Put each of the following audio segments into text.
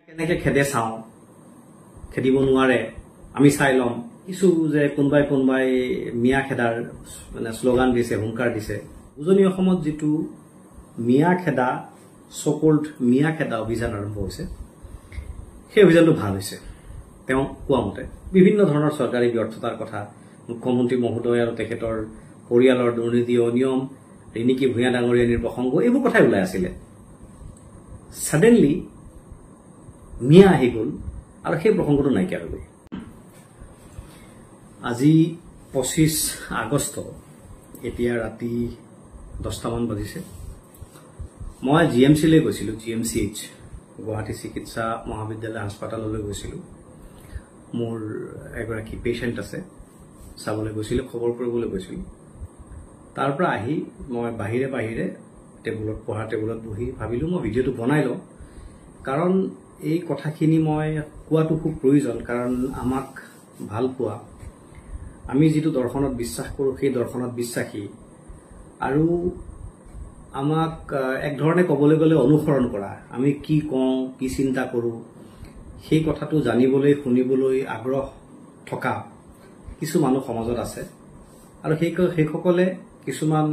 কেনেকে খেদে চাওঁ খেদিব নোৱাৰে আমি চাই ল'ম কিছু যে কোনবাই মিয়া খেদাৰ মানে স্লোগান দিছে হুংকাৰ দিছে উজনি অসমত যেটো মিয়া খেদা সকল্ড মিয়া খেদা অভিযান আৰম্ভ হৈছে সেই অভিযানটো ভাল হৈছে তেওঁ কোৱা মতে বিভিন্ন ধৰণৰ চৰকাৰী ব্যৰ্থতাৰ কথা মুখ্যমন্ত্ৰী মহোদয় আৰু তেখেতৰ পৰিয়ালৰ দুৰ্নীতি অনিয়ম ৰিনিকি ভূঞা ডাঙৰীয়াৰ প্ৰসংগ এইবোৰ কথাই ওলাই আছিল সাডেনলি মিয়া আহি গ'ল আৰু সেই প্ৰসংগটো নাইকিয়া হৈ গ'ল আজি 25 আগষ্ট এতিয়া ৰাতি 10টা মান বাজিছে মই জিএমচি লৈ গৈছিলো জিএমচিএইচ গুৱাহাটী চিকিৎসা মহাবিদ্যালয় হাস্পতাললৈ গৈছিলো মোৰ এগৰাকী পেশেন্ট আছে চাবলৈ গৈছিলো খবৰ কৰিবলৈ গৈছিলো তাৰ পৰা আহি মই বাহিৰে টেবুলত পঢ়া টেবুলত বহি ভাবিলো মই ভিডিওটো বনাই লওঁ কাৰণ এই কথাখিনি মই কোৱাটো খুব প্ৰয়োজন কাৰণ আমাক ভাল পোৱা আমি যেটো দৰ্শনত বিশ্বাস কৰো সেই দৰ্শনত বিশ্বাসী আৰু আমাক এক ধৰণে কবলৈ গলে অনুসৰণ কৰা আমি কি কওঁ কি চিন্তা কৰো সেই কথাটো জানিবলৈ শুনিবলৈ আগ্ৰহ থকা কিছু মানুহ সমাজত আছে আৰু সেইসকলে কিছুমান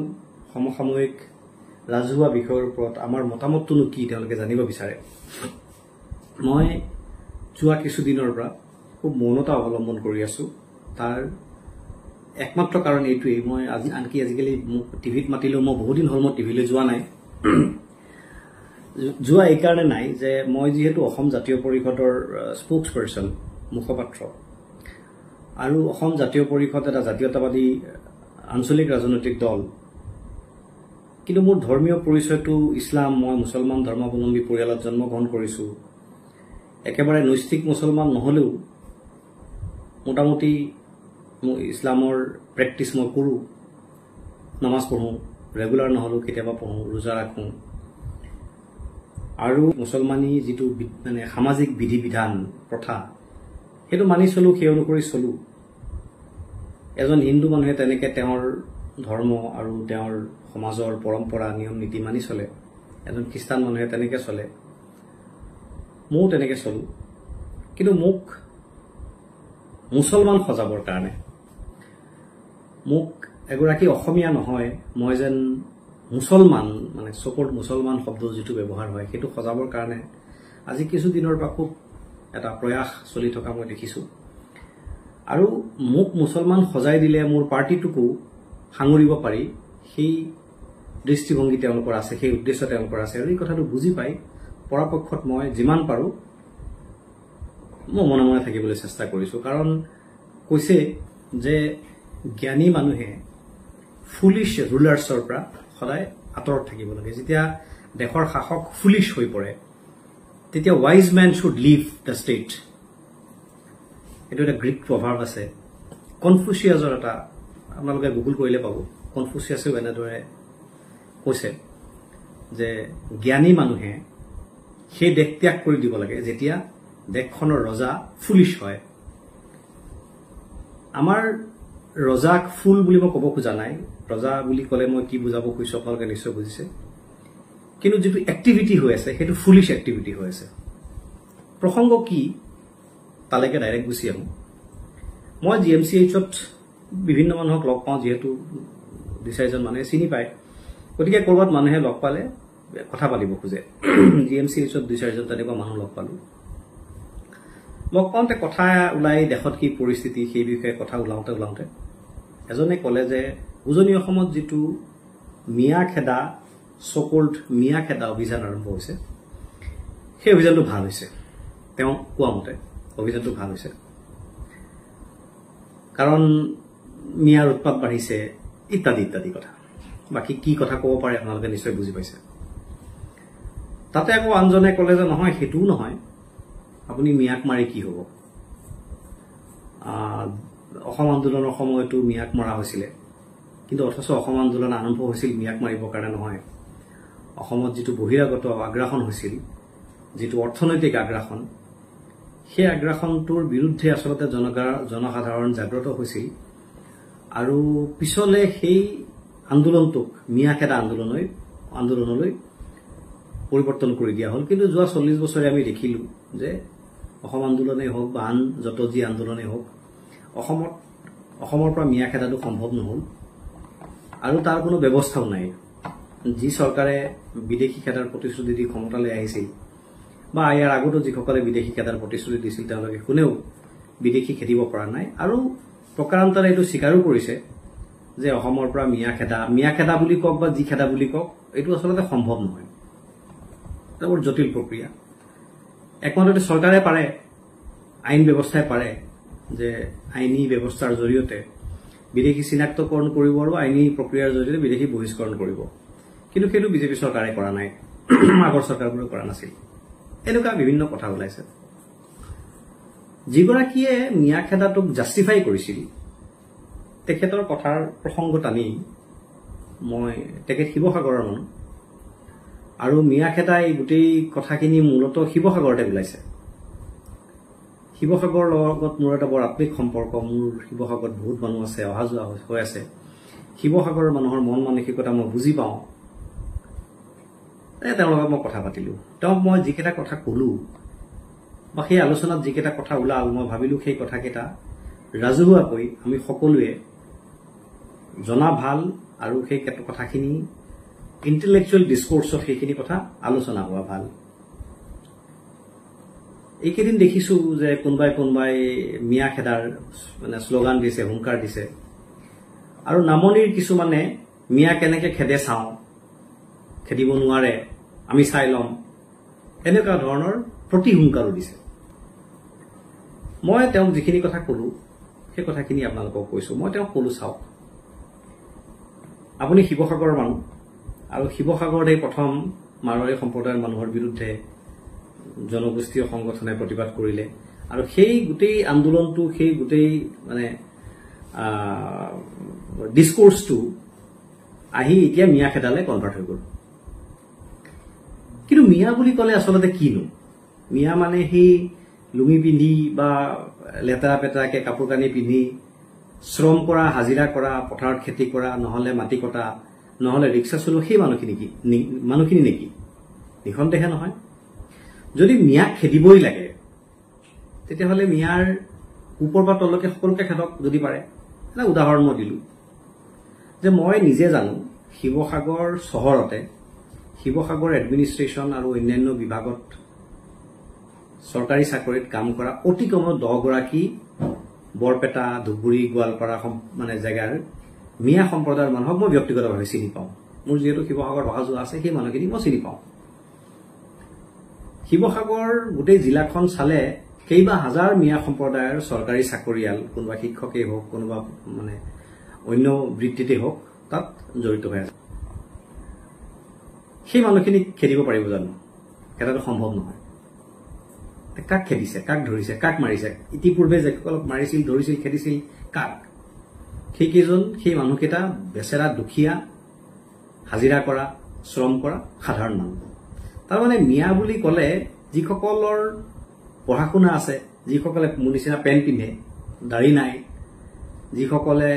সমসাময়িক ৰাজহুৱা বিষয়ৰ ওপৰত আমাৰ মতামতটো কি তেওঁলোকে জানিব বিচাৰে মই যোৱা কিছু দিনৰ পৰা খুব মৌনতা অৱলম্বন কৰি আছো তাৰ একমাত্ৰ কাৰণ এইটোৱেই মই আনকি আজিকালি টিভিত মাতিলো মই বহুত দিন হল মই টিভিলৈ যোৱা নাই যোৱা এই কাৰণে নাই যে মই যেহেতু অসম জাতীয় পৰিষদৰ স্পোক্স পাৰ্সন মুখপাত্ৰ আৰু অসম জাতীয় পৰিষদ এটা জাতীয়তাবাদী আঞ্চলিক ৰাজনৈতিক দল কিন্তু মোৰ ধৰ্মীয় পৰিচয়টো ইছলাম মই মুছলমান ধৰ্মাৱলম্বী পৰিয়ালত জন্মগ্ৰহণ কৰিছো একেবাৰে নৈষ্ঠিক মুছলমান নহলেও মোটামুটি ইছলামৰ প্ৰেক্টিছ মই কৰো নামাজ পঢ়ো ৰেগুলাৰ নহলেও কেতিয়াবা পঢ়ো ৰোজা ৰাখো আৰু মুছলমানী যেটো মানে সামাজিক বিধি বিধান প্ৰথা হেতু মানি চলো সেই অনুসৰি চলো এজন হিন্দু মানুহে তেনেকে তেওঁৰ ধৰ্ম আৰু তেওঁৰ সমাজৰ পৰম্পৰা নিয়ম নীতি মানি চলে এজন খ্ৰীষ্টান মানুহে তেনেকে চলে মই তেনেকে চলো কিন্তু মোক মুছলমান সজাবৰ কাৰণে মোক এগৰাকী অসমীয়া নহয় মই যেন মুছলমান মানে সকল মুছলমান শব্দ যেটো ব্যৱহাৰ হয় হেতু সজাবৰ কাৰণে আজি কিছু দিনৰ পৰা খুব এটা প্ৰয়াস চলি থকা মই দেখিছো আৰু মোক মুছলমান সজাই দিলে মোৰ পাৰ্টিটোকো সাঙুৰিব পাৰি সেই দৃষ্টিভংগী তেওঁলোকৰ আছে সেই উদ্দেশ্য তেওঁলোকৰ আছে আৰু এই কথাটো বুজি পাই পৰাপক্ষত মই যিমান পাৰো মই মনে মনে থাকিবলৈ চেষ্টা কৰিছো কাৰণ কৈছে যে জ্ঞানী মানুহে ফুলিশ ৰুলাৰ্ছৰ পৰা সদায় আঁতৰত থাকিব লাগে যেতিয়া দেশৰ শাসক ফুলিশ হৈ পৰে তেতিয়া wise man should leave the state এটো এটা গ্ৰীক প্ৰভাৱ আছে কনফুচিয়াছৰ এটা আপোনালোকে গুগল কৰিলে পাব কনফুচিয়াছে এনেদৰে কৈছে যে জ্ঞানী মানুহে সেই দেশ ত্যাগ কৰি দিব লাগে যেতিয়া দেশখনৰ ৰজা ফুলিশ হয় আমাৰ ৰজাক ফুল বুলি মই ক'ব খোজা নাই ৰজা বুলি ক'লে মই কি বুজাব খুজিছো আপোনালোকে নিশ্চয় বুজিছে কিন্তু যেটো এক্টিভিটি হৈ আছে হেতু ফুলিশ এক্টিভিটি হৈ আছে প্ৰসংগ কি তালৈকে ডাইৰেক্ট গুছি আহো মই জিএমচিএইচত বিভিন্ন মানুহক লগ পাওঁ যেহেতু দুই-চাৰিজন মানুহে চিনি পায় গতিকে কৰবাত মানুহে লগ পালে কথা পাতিব খোজে জিএমচিএইচত দুই-চাৰিজন তেনেকুৱা মানুহ লগ পালো লগ পাওঁতে কথা ওলাই দেশত কি পৰিস্থিতি সেই বিষয়ে কথা ওলাওঁতে এজনে ক'লে যে উজনি অসমত যেটো মিয়া খেদা সকল্ড মিয়া খেদা অভিযান আৰম্ভ হৈছে সেই অভিযানটো ভাল হৈছে তেওঁ কোৱা মতে অভিযানটো ভাল হৈছে কাৰণ মিয়াৰ উৎপাত বাঢ়িছে ইত্যাদি কথা বাকি কি কথা ক'ব পাৰে আপোনালোকে নিশ্চয় বুজি পাইছে তাতে আকৌ আনজনে ক'লে যে নহয় হেতু নহয় আপুনি মিয়াক মাৰি কি হ'ব অসম আন্দোলনৰ সময়তো মিয়াক মৰা হৈছিল কিন্তু অথচ অসম আন্দোলন আৰম্ভ হৈছিল মিয়াক মাৰিবৰ কাৰণে নহয় অসমত যেটো বহিৰাগত আগ্ৰাসন হৈছিল যেটো অৰ্থনৈতিক আগ্ৰাসন সেই আগ্ৰাসনটোৰ বিৰুদ্ধে আসলতে জনসাধাৰণ জাগ্ৰত হৈছিল আৰু পিছলে সেই আন্দোলনটোক মিয়া খেদা আন্দোলনলৈ পৰিৱৰ্তন কৰি দিয়া হ'ল কিন্তু যোৱা 40 বছৰে আমি দেখিলো যে অসম আন্দোলনেই হওক বা আন যত যি আন্দোলনেই হওক অসমৰ পৰা মিয়া খেদাটো সম্ভৱ নহল আৰু তাৰ কোনো ব্যৱস্থাও নাই যি চৰকাৰে বিদেশী খেদাৰ প্ৰতিশ্ৰুতি দি ক্ষমতালৈ আহিছিল বা ইয়াৰ আগতো যিসকলে বিদেশী খেদাৰ প্ৰতিশ্ৰুতি দিছিল তেওঁলোকে কোনেও বিদেশী খেদিব পৰা নাই আৰু প্ৰকাৰান্তৰে এইটো স্বীকাৰো কৰিছে যে অসমৰ পৰা মিয়া খেদা বুলি কওক বা যি খেদা বুলি কওক এইটো আচলতে সম্ভৱ নহয় এটা বৰ জটিল প্ৰক্ৰিয়া একমাত্ৰ চৰকাৰে পাৰে আইন ব্যৱস্থাই পাৰে যে আইনী ব্যৱস্থাৰ জৰিয়তে বিদেশী চিনাক্তকৰণ কৰিব আৰু আইনী প্ৰক্ৰিয়াৰ জৰিয়তে বিদেশী বহিষ্কৰণ কৰিব কিন্তু সেইটো বিজেপি চৰকাৰে কৰা নাই আগৰ চৰকাৰবোৰে কৰা নাছিল এনেকুৱা বিভিন্ন কথা ওলাইছে যিগৰাকীয়ে মিয়া খেদাটোক জাষ্টিফাই কৰিছিল তেখেতৰ কথাৰ প্ৰসংগ টানি মই তেখেত শিৱসাগৰৰ মানুহ আৰু মিয়া খেদাই গোটেই কথাখিনি মূলতঃ শিৱসাগৰতে ওলাইছে শিৱসাগৰৰ লগত মোৰ এটা বৰ আত্মিক সম্পৰ্ক মোৰ শিৱসাগৰত বহুত মানুহ আছে অহা যোৱা হৈ আছে শিৱসাগৰৰ মানুহৰ মন মানসিকতা মই বুজি পাওঁ তেওঁৰ লগত মই কথা পাতিলো তেওঁক মই যিকেইটা কথা কলো বা সেই আলোচনাত যিকেইটা কথা ওলাল মই ভাবিলো সেই কথাকেইটা ৰাজহুৱাকৈ আমি সকলোৱে জনা ভাল আৰু সেই কথাখিনি ইণ্টেলেকচুৱেল ডিসকোৰ্ছত সেইখিনি কথা আলোচনা হোৱা ভাল এইকেইদিন দেখিছো যে কোনোবাই মিয়া খেদাৰ মানে শ্লোগান দিছে হুংকাৰ দিছে আৰু নামনিৰ কিছুমানে মিয়া কেনেকে খেদে চাওঁ খেদিব নোৱাৰে আমি চাই লম এনেকুৱা ধৰণৰ প্ৰতিহুংকাৰো দিছে মই তেওঁক যিখিনি কথা কলো সেই কথাখিনি আপোনালোকক কৈছো মই তেওঁক কলো চাওক আপুনি শিৱসাগৰৰ মানুহ আৰু শিৱসাগৰতে প্ৰথম মাৰোৱাৰী সম্প্ৰদায়ৰ মানুহৰ বিৰুদ্ধে জনগোষ্ঠীয় সংগঠনে প্ৰতিবাদ কৰিলে আৰু সেই গোটেই আন্দোলনটো সেই গোটেই মানে ডিসকোৰ্সটো আহি এতিয়া মিয়া খেদালে কনভাৰ্ট হৈ গ'ল কিন্তু মিয়া বুলি ক'লে আচলতে কিনো মিয়া মানে সেই লুঙি পিন্ধি বা লেতেৰা পেতেৰাকে কাপোৰ কানি পিন্ধি শ্ৰম কৰা হাজিৰা কৰা পথাৰত খেতি কৰা নহলে মাটি কটা নহলে ৰিক্সা চলোৱা সেই মানুহখিনি নেকি নিখন্তেহে নহয় যদি মিয়াক খেদিবই লাগে তেতিয়াহ'লে মিয়াৰ ওপৰ পৰা তললৈকে সকলোকে খেদক যদি পাৰে এটা উদাহৰণ মই দিলো যে মই নিজে জানো শিৱসাগৰ চহৰতে শিৱসাগৰ এডমিনিষ্ট্ৰেশ্যন আৰু অন্যান্য বিভাগত চৰকাৰী চাকৰিত কাম কৰা অতি কমেও 10 গৰাকী বৰপেটা ধুবুৰী গোৱালপাৰা মানে জেগাৰ মিয়া সম্প্ৰদায়ৰ মানুহক মই ব্যক্তিগতভাৱে চিনি পাওঁ মোৰ যিহেতু শিৱসাগৰ অহা যোৱা আছে সেই মানুহখিনি মই চিনি পাওঁ শিৱসাগৰ গোটেই জিলাখন চালে কেইবা হাজাৰ মিয়া সম্প্ৰদায়ৰ চৰকাৰী চাকৰিয়াল কোনোবা শিক্ষকেই হওক কোনোবা মানে অন্য বৃত্তিতেই হওক তাত জড়িত হৈ আছে সেই মানুহখিনিক খেদিব পাৰিব জানো খেদাটো সম্ভৱ নহয় কাক খেদিছে কাক ধৰিছে কাক মাৰিছে ইতিপূৰ্বে যিসকলক মাৰিছিল ধৰিছিল খেদিছিল কাক সেইকেইজন সেই মানুহকেইটা বেচেৰা দুখীয়া হাজিৰা কৰা শ্ৰম কৰা সাধাৰণ মানুহ তাৰমানে মিয়া বুলি ক'লে যিসকলৰ পঢ়া শুনা আছে যিসকলে মোৰ নিচিনা পেণ্ট পিন্ধে দাড়ি নাই যিসকলে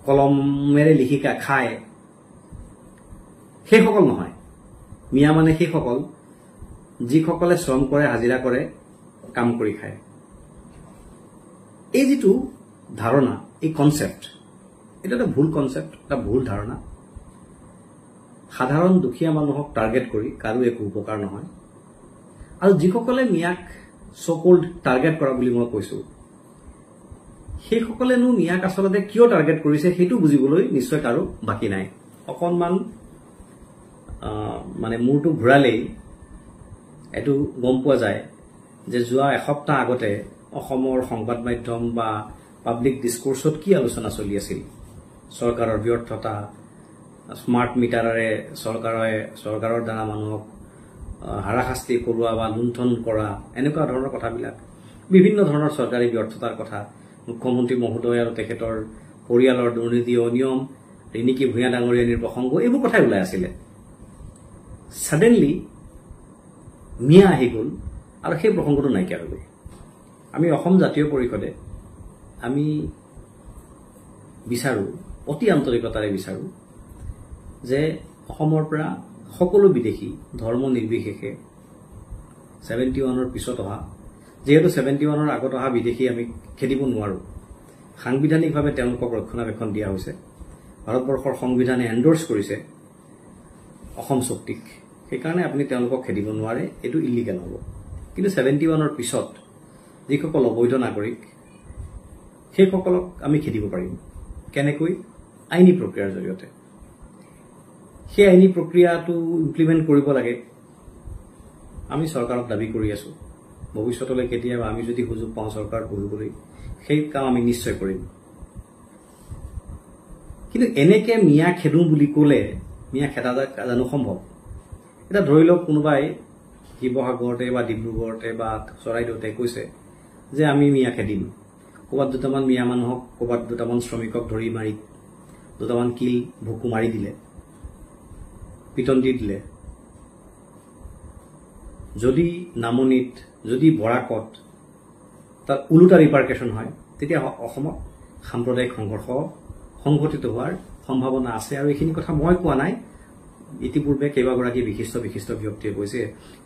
কলমেৰে লিখি খায় সেইসকল নহয় মিয়া মানে সেইসকল যিসকলে শ্ৰম কৰে হাজিৰা কৰে কাম কৰি খায় এই যিটো ধাৰণা এই কনসেপ্ট এটা এটা ভুল কনসেপ্ট এটা ভুল ধাৰণা সাধাৰণ দুখীয়া মানুহক টাৰ্গেট কৰি কাৰো একো উপকাৰ নহয় আৰু যিসকলে মিয়াক সো-কল্ড টাৰ্গেট কৰা বুলি মই কৈছো সেইসকলেনো মিয়াক আচলতে কিয় টাৰ্গেট কৰিছে সেইটো বুজিবলৈ নিশ্চয় কাৰো বাকি নাই অকনমান মানে মূৰটো ঘূৰালেই এটো গম পোৱা যায় যে যোৱা এসপ্তাহ আগতে অসমৰ সংবাদ মাধ্যম বা পাব্লিক ডিসকোৰ্সত কি আলোচনা চলি আছিল চৰকাৰৰ ব্যৰ্থতা স্মাৰ্ট মিটাৰৰে চৰকাৰৰ দ্বাৰা মানুহক হাৰাশাস্তি কৰোৱা বা লুণ্ঠন কৰা এনেকুৱা ধৰণৰ কথাবিলাক বিভিন্ন ধৰণৰ চৰকাৰী ব্যৰ্থতাৰ কথা মুখ্যমন্ত্ৰী মহোদয় আৰু তেখেতৰ পৰিয়ালৰ দুৰ্নীতি অনিয়ম ৰিণিকী ভূঞা ডাঙৰীয়ানীৰ প্ৰসংগ এইবোৰ কথাই ওলাই আছিলে সাডেনলি মিয়া আহি গ'ল আৰু সেই প্ৰসংগটো নাইকিয়া হৈ গ'ল আমি অসম জাতীয় পৰিষদে আমি বিচাৰো অতি আন্তৰিকতাৰে বিচাৰো যে অসমৰ পৰা সকলো বিদেশী ধৰ্ম নিৰ্বিশেষে 71ৰ পিছত অহা যেহেতু 71ৰ আগত অহা বিদেশী আমি খেদিব নোৱাৰো সাংবিধানিকভাৱে তেওঁলোকক ৰক্ষণাবেক্ষণ দিয়া হৈছে ভাৰতবৰ্ষৰ সংবিধানে এন্ডোৰ্স কৰিছে অসম চুক্তিক সেইকাৰণে আপুনি তেওঁলোকক খেদিব নোৱাৰে এটো ইলিগেল হ'ব কিন্তু 71ৰ পিছত যিসকল অবৈধ নাগৰিক সেইসকলক আমি খেদিব পাৰিম কেনেকৈ আইনী প্ৰক্ৰিয়াৰ জৰিয়তে সেই আইনী প্ৰক্ৰিয়াটো ইমপ্লিমেন্ট কৰিব লাগে আমি চৰকাৰক দাবী কৰি আছো ভৱিষ্যতলৈ কেতিয়াবা আমি যদি সুযোগ পাওঁ চৰকাৰ কৰিবলৈ সেই কাম আমি নিশ্চয় কৰিম কিন্তু এনেকে মিয়া খেদু বুলি ক'লে মিয়া খেদা জানো সম্ভৱ এটা ধৰি লওক কোনোবাই শিৱসাগৰতে বা ডিব্ৰুগড়তে বা চৰাইদেউতে কৈছে যে আমি মিয়া খেদিম ক'বাত দুটামান মিয়া মানুহক ক'বাত দুটামান শ্ৰমিকক ধৰি মাৰি দুটামান কিল ভুকু মাৰি দিলে পিটন দি দিলে যদি নামনিত যদি বৰাকত তাত উলুটা ৰিপাৰ্কেশন হয় তেতিয়া অসমত সাম্প্ৰদায়িক সংঘৰ্ষ সংঘটিত হোৱাৰ সম্ভাৱনা আছে আৰু এইখিনি কথা মই কোৱা নাই ইতিপূৰ্বে কেইবাগৰাকী বিশিষ্ট ব্যক্তিয়ে কৈছে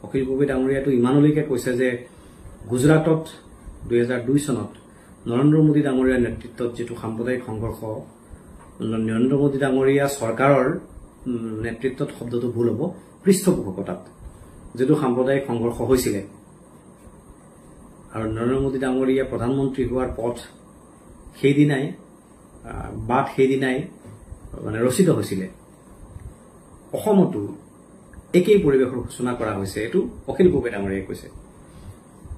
অখিল গগৈ ডাঙৰীয়াটো ইমানলৈকে কৈছে যে গুজৰাটত 2002 চনত নৰেন্দ্ৰ মোদী ডাঙৰীয়াৰ নেতৃত্বত যেটো সাম্প্ৰদায়িক সংঘৰ্ষ নৰেন্দ্ৰ মোদী ডাঙৰীয়া চৰকাৰৰ নেতৃত্বত শব্দটো ভুল হ'ব পৃষ্ঠপোষকতাত যেটো সাম্প্ৰদায়িক সংঘৰ্ষ হৈছিল আৰু নৰেন্দ্ৰ মোদী ডাঙৰীয়া প্ৰধানমন্ত্ৰী হোৱাৰ পথ সেইদিনাই মানে ৰচিত হৈছিল অসমতো একেই পৰিৱেশৰ সূচনা কৰা হৈছে এটো অখিল গগৈ ডাঙৰীয়াই কৈছে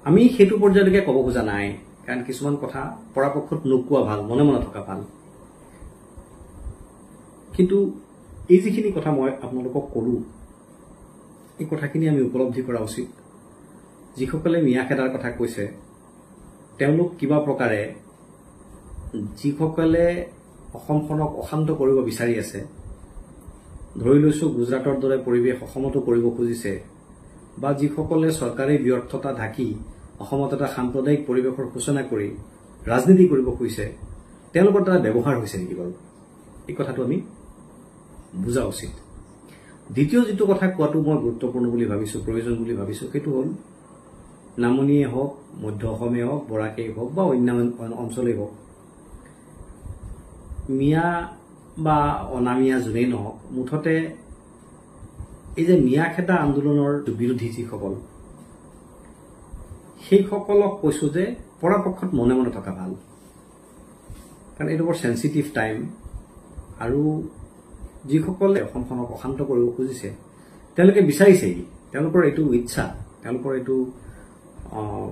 আমি হেতু পৰ্যায়লৈকে ক'ব খোজা নাই কাৰণ কিছুমান কথা পৰাপক্ষত নোকোৱা ভাল মনে মনে থকা ভাল কিন্তু এই যিখিনি কথা মই আপোনালোকক কলো এই কথাখিনি আমি উপলব্ধি কৰা উচিত যিসকলে মিয়া খেদাৰ কথা কৈছে তেওঁলোক কিবা প্ৰকাৰে যিসকলে অসমখনক অশান্ত কৰিব বিচাৰি আছে ধৰি লৈছো গুজৰাটৰ দৰে পৰিৱেশ অসমতো কৰিব খুজিছে বা যিসকলে চৰকাৰী ব্যৰ্থতা ঢাকি অসমত এটা সাম্প্ৰদায়িক পৰিৱেশৰ সূচনা কৰি ৰাজনীতি কৰিব খুজিছে তেওঁলোকৰ দ্বাৰা ব্যৱহাৰ হৈছে নেকি বাৰু এই কথাটো আমি বুজা উচিত দ্বিতীয় যেটো কথা কোৱাটো মই গুৰুত্বপূৰ্ণ বুলি ভাবিছো প্ৰয়োজন বুলি ভাবিছো সেইটো হ'ল নামনিয়ে হওক মধ্য অসমে হওক বৰাকেই হওক বা অন্য অঞ্চলেই হওক মিয়া বা অনামিয়া যোনেই নহওক মুঠতে এই যে মিয়া খেদা আন্দোলনৰ বিৰোধী যিসকল সেইসকলক কৈছো যে পৰাপক্ষত মনে মনে থকা ভাল কাৰণ এইটো বৰ সেনচিটিভ টাইম আৰু যিসকলে অসমখনক অশান্ত কৰিব খুজিছে তেওঁলোকে বিচাৰিছে তেওঁলোকৰ এইটো ইচ্ছা তেওঁলোকৰ এইটো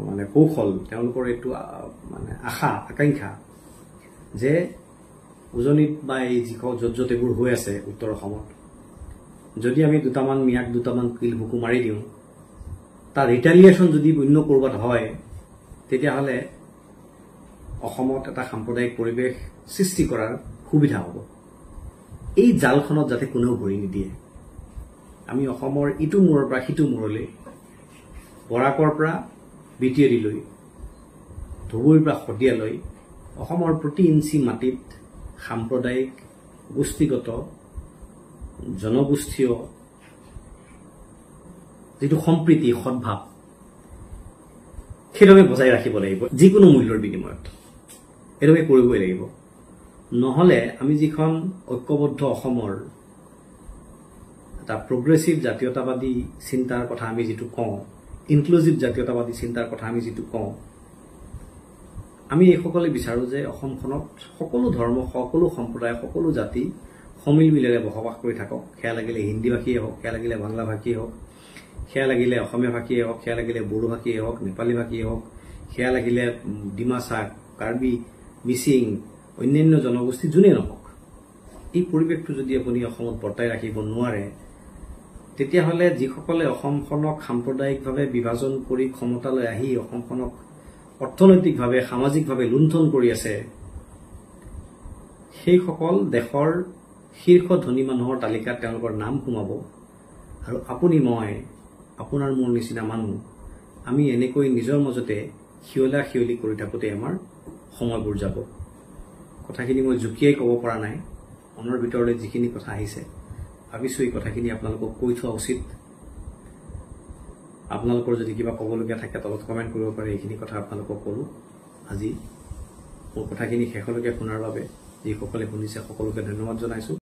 মানে কৌশল তেওঁলোকৰ এইটো মানে আশা আকাংক্ষা যে উজনিত বা এই য'ত এইবোৰ হৈ আছে উত্তৰ অসমত যদি আমি দুটামান মিয়াক দুটামান কিল ভুকু মাৰি দিওঁ তাৰ ৰিটেলিয়েশ্যন যদি অন্য কৰবাত হয় তেতিয়াহ'লে অসমত এটা সাম্প্ৰদায়িক পৰিৱেশ সৃষ্টি কৰাৰ সুবিধা হ'ব এই জালখনত যাতে কোনেও ভৰি নিদিয়ে আমি অসমৰ ইটো মূৰৰ পৰা সিটো মূৰলৈ বৰাকৰ পৰা বিটিএডিলৈ ধুবুৰীৰ পৰা শদিয়ালৈ অসমৰ প্ৰতি ইঞ্চি মাটিত সাম্প্ৰদায়িক গোষ্ঠীগত জনগোষ্ঠীয় যেটো সম্প্ৰীতি সদ্ভাৱ সেইটো বজাই ৰাখিব লাগিব যিকোনো মূল্যৰ বিনিময়ত এটো কৰিবই লাগিব নহলে আমি যিখন ঐক্যবদ্ধ অসমৰ এটা প্ৰগ্ৰেছিভ জাতীয়তাবাদী চিন্তাৰ কথা আমি যেটো কওঁ ইনক্লুসিভ জাতীয়তাবাদী চিন্তাৰ কথা আমি যেটো কওঁ আমি এইসকলে বিচাৰো যে অসমখনত সকলো ধৰ্ম সকলো সম্প্ৰদায় সকলো জাতি সমিল মিলেৰে বসবাস কৰি থাকক খেয়া লাগিলে হিন্দী ভাষীয়ে হওক খেয়া লাগিলে বাংলা ভাষীয়ে হওক খেয়া লাগিলে অসমীয়া ভাষীয়ে হওক খেয়া লাগিলে বড়ো ভাষীয়ে হওক নেপালী ভাষীয়ে হওক খেয়া লাগিলে ডিমাছা কাৰ্বি মিচিং অন্যান্য জনগোষ্ঠী যোনে নহওক এই পৰিৱেশটো যদি আপুনি অসমত বৰ্তাই ৰাখিব নোৱাৰে তেতিয়াহ'লে যিসকলে অসমখনক সাম্প্ৰদায়িকভাৱে বিভাজন কৰি ক্ষমতালৈ আহি অসমখনক অৰ্থনৈতিকভাৱে সামাজিকভাৱে লুণ্ঠন কৰি আছে সেইসকল দেশৰ শীৰ্ষ ধনী মানুহৰ তালিকাত তেওঁলোকৰ নাম সোমাব আৰু আপুনি মই আপোনাৰ মোৰ নিচিনা মানুহ আমি এনেকৈ নিজৰ মাজতে হিয়লা হিয়লি কৰি থাকোতে আমাৰ সময়বোৰ যাব কথাখিনি মই জুকিয়াই ক'ব পৰা নাই মনৰ ভিতৰলৈ যিখিনি কথা আহিছে ভাবিছোঁ এই কথাখিনি আপোনালোকক কৈ থোৱা উচিত। আপোনালোকৰ যদি কিবা ক'বলগীয়া থাকে তলত কমেণ্ট কৰিব পাৰে, এইখিনি কথা আপোনালোকক ক'লোঁ। আজি মোৰ কথাখিনি শেষলৈকে শুনাৰ বাবে যিসকলে শুনিছে সকলোকে ধন্যবাদ জনাইছোঁ।